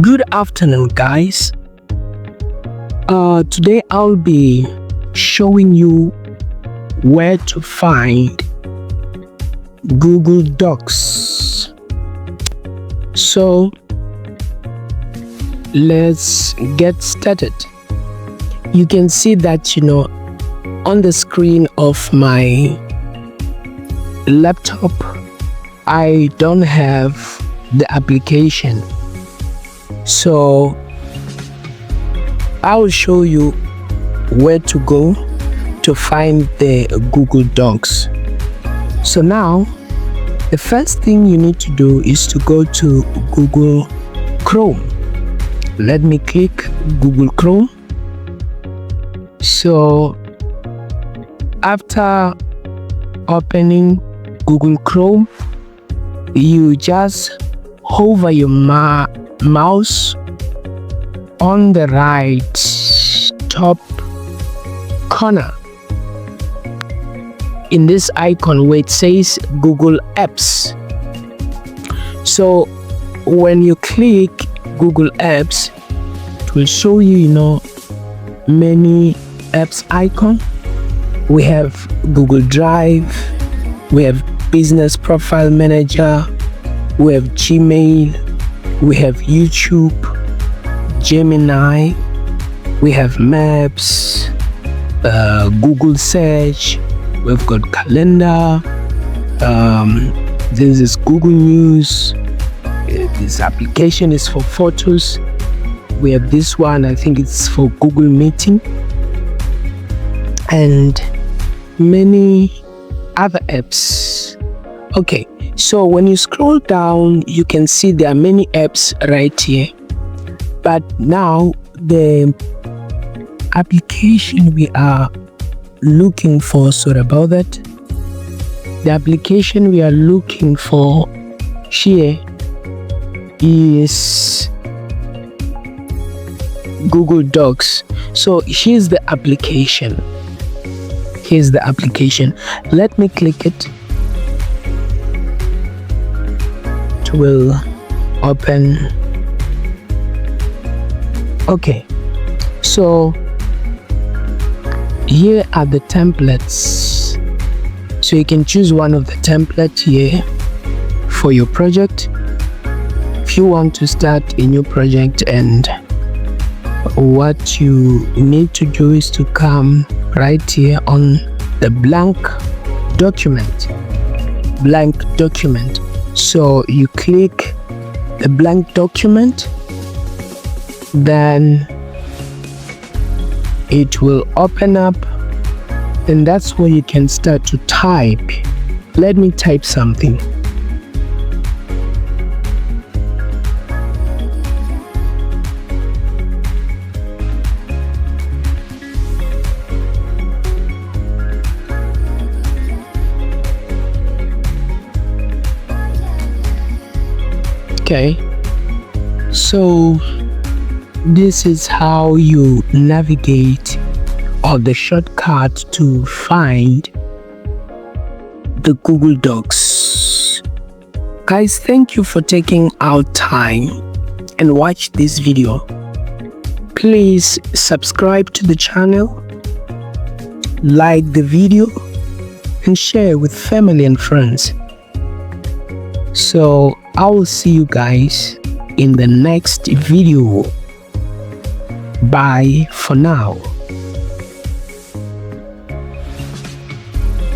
Good afternoon, guys. Today I'll be showing you where to find Google Docs. So let's get started. You can see that on the screen of my laptop I don't have the application, so I will show you where to go to find the Google Docs. So now the first thing you need to do is to go to Google Chrome. Let me click Google Chrome. So after opening Google Chrome, you just hover your mouse on the right top corner in this icon where it says Google Apps. So when you click Google Apps, it will show you many apps icon. We have Google Drive, we have Business Profile Manager, we have Gmail, we have YouTube, Gemini, we have Maps, Google Search, we've got Calendar, this is Google News, this application is for photos, we have this one, I think it's for Google Meeting, and many other apps. Okay, so when you scroll down, you can see there are many apps right here, but now the application we are looking for, sorry about that, the application we are looking for here is Google Docs. So here's the application. Let me click it. It will open. Okay, so here are the templates. So you can choose one of the templates here for your project. If you want to start a new project, and what you need to do is to come right here on the blank document. So you click the blank document, then it will open up, and that's where you can start to type. Let me type something. Okay, so this is how you navigate, or the shortcut to find the Google Docs. Guys, thank you for taking out time and watch this video. Please subscribe to the channel, like the video, and share with family and friends. So I will see you guys in the next video. Bye for now.